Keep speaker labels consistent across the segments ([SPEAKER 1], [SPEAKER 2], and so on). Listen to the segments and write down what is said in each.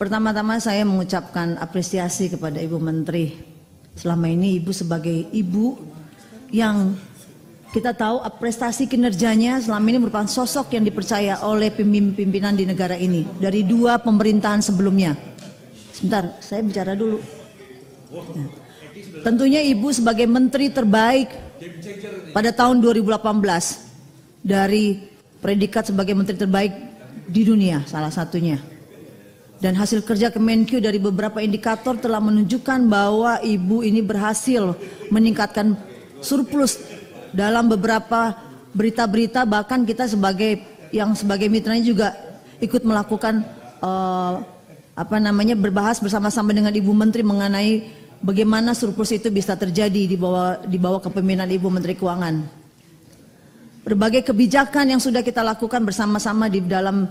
[SPEAKER 1] Pertama-tama saya mengucapkan apresiasi kepada Ibu Menteri. Selama ini Ibu sebagai ibu yang kita tahu prestasi kinerjanya selama ini merupakan sosok yang dipercaya oleh pimpinan di negara ini dari 2 pemerintahan sebelumnya. Sebentar, saya bicara dulu. Tentunya Ibu sebagai menteri terbaik pada tahun 2018 dari predikat sebagai menteri terbaik di dunia salah satunya. Dan hasil kerja Kemenkyu dari beberapa indikator telah menunjukkan bahwa Ibu ini berhasil meningkatkan surplus dalam beberapa berita-berita, bahkan kita sebagai mitranya juga ikut melakukan berbahas bersama-sama dengan Ibu Menteri mengenai bagaimana surplus itu bisa terjadi di bawah kepemimpinan Ibu Menteri Keuangan. Berbagai kebijakan yang sudah kita lakukan bersama-sama di dalam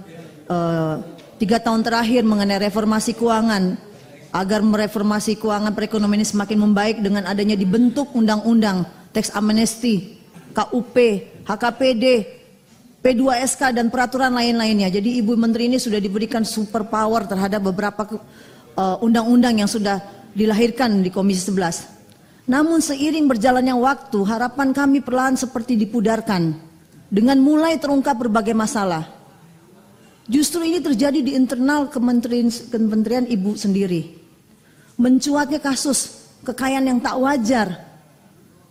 [SPEAKER 1] 3 tahun terakhir mengenai reformasi keuangan, agar mereformasi keuangan perekonomian ini semakin membaik dengan adanya dibentuk undang-undang teks amnesti, KUP, HKPD, P2SK dan peraturan lain-lainnya. Jadi Ibu Menteri ini sudah diberikan super power terhadap beberapa undang-undang yang sudah dilahirkan di Komisi 11. Namun seiring berjalannya waktu, harapan kami perlahan seperti dipudarkan dengan mulai terungkap berbagai masalah. Justru ini terjadi di internal kementerian Ibu sendiri. Mencuatnya kasus kekayaan yang tak wajar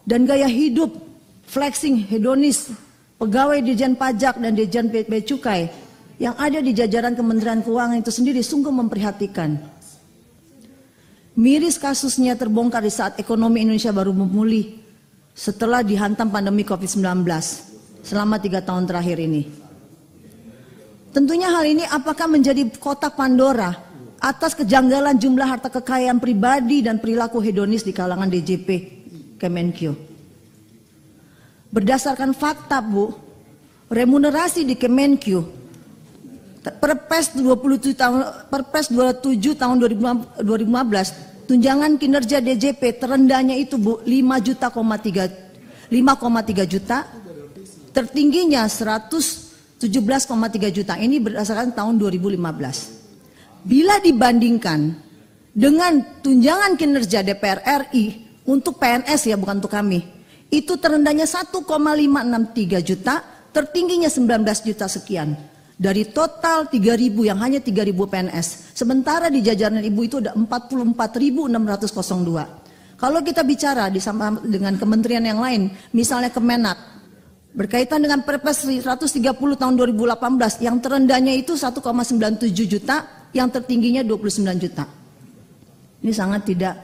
[SPEAKER 1] dan gaya hidup flexing hedonis pegawai Dirjen Pajak dan Dirjen Bea Cukai yang ada di jajaran Kementerian Keuangan itu sendiri sungguh memprihatinkan. Miris kasusnya terbongkar di saat ekonomi Indonesia baru memulih setelah dihantam pandemi COVID-19 selama 3 tahun terakhir ini. Tentunya hal ini apakah menjadi kotak Pandora atas kejanggalan jumlah harta kekayaan pribadi dan perilaku hedonis di kalangan DJP Kemenkyu. Berdasarkan fakta Bu, remunerasi di Kemenkyu Perpres 27 tahun 2015, tunjangan kinerja DJP terendahnya itu Bu 5,3 juta, tertingginya 117,3 juta. Ini berdasarkan tahun 2015. Bila dibandingkan dengan tunjangan kinerja DPR RI untuk PNS ya, bukan untuk kami, itu terendahnya 1,563 juta, tertingginya 19 juta sekian. Dari total 3.000 yang hanya 3.000 PNS. Sementara di jajaran Ibu itu ada 44.602. Kalau kita bicara dengan kementerian yang lain, misalnya Kemenak, berkaitan dengan Perpres 130 tahun 2018, yang terendahnya itu 1,97 juta, yang tertingginya 29 juta. Ini sangat tidak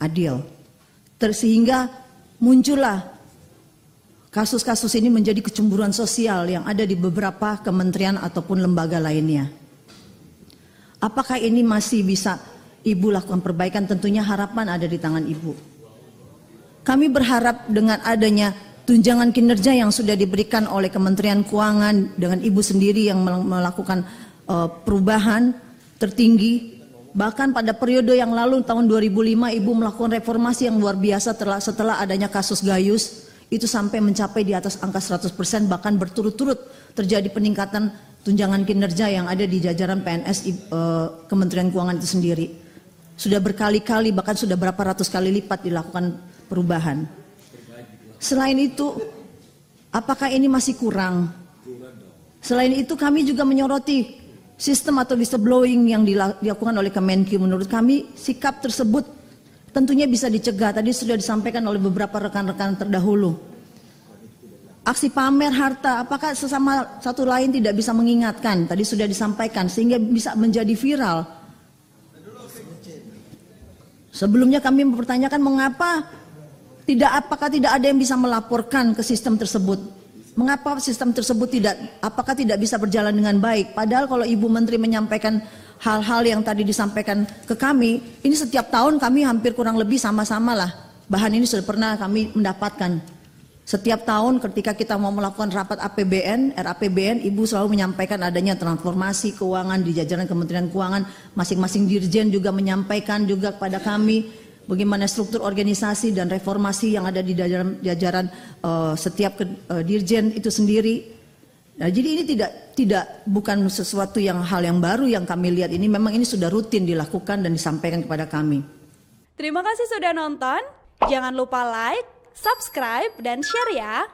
[SPEAKER 1] adil. Sehingga muncullah kasus-kasus ini menjadi kecemburuan sosial yang ada di beberapa kementerian ataupun lembaga lainnya. Apakah ini masih bisa Ibu lakukan perbaikan? Tentunya harapan ada di tangan Ibu. Kami berharap dengan adanya tunjangan kinerja yang sudah diberikan oleh Kementerian Keuangan dengan Ibu sendiri yang melakukan perubahan tertinggi. Bahkan pada periode yang lalu tahun 2005 Ibu melakukan reformasi yang luar biasa setelah adanya kasus Gayus. Itu sampai mencapai di atas angka 100%, bahkan berturut-turut terjadi peningkatan tunjangan kinerja yang ada di jajaran PNS Kementerian Keuangan itu sendiri. Sudah berkali-kali, bahkan sudah berapa ratus kali lipat dilakukan perubahan. Selain itu, apakah ini masih kurang? Selain itu kami juga menyoroti sistem atau whistleblowing yang dilakukan oleh Kemenkyu. Menurut kami sikap tersebut tentunya bisa dicegah, tadi sudah disampaikan oleh beberapa rekan-rekan terdahulu. Aksi pamer harta, apakah sesama satu lain tidak bisa mengingatkan? Tadi sudah disampaikan, sehingga bisa menjadi viral. Sebelumnya kami mempertanyakan apakah tidak ada yang bisa melaporkan ke sistem tersebut? Mengapa sistem tersebut apakah tidak bisa berjalan dengan baik? Padahal kalau Ibu Menteri menyampaikan hal-hal yang tadi disampaikan ke kami, ini setiap tahun kami hampir kurang lebih sama-sama lah. Bahan ini sudah pernah kami mendapatkan. Setiap tahun ketika kita mau melakukan rapat RAPBN, Ibu selalu menyampaikan adanya transformasi keuangan di jajaran Kementerian Keuangan. Masing-masing dirjen juga menyampaikan juga kepada kami bagaimana struktur organisasi dan reformasi yang ada di jajaran setiap dirjen itu sendiri. Nah, jadi ini bukan sesuatu hal yang baru yang kami lihat, ini memang ini sudah rutin dilakukan dan disampaikan kepada kami.
[SPEAKER 2] Terima kasih sudah nonton. Jangan lupa like, subscribe, dan share ya.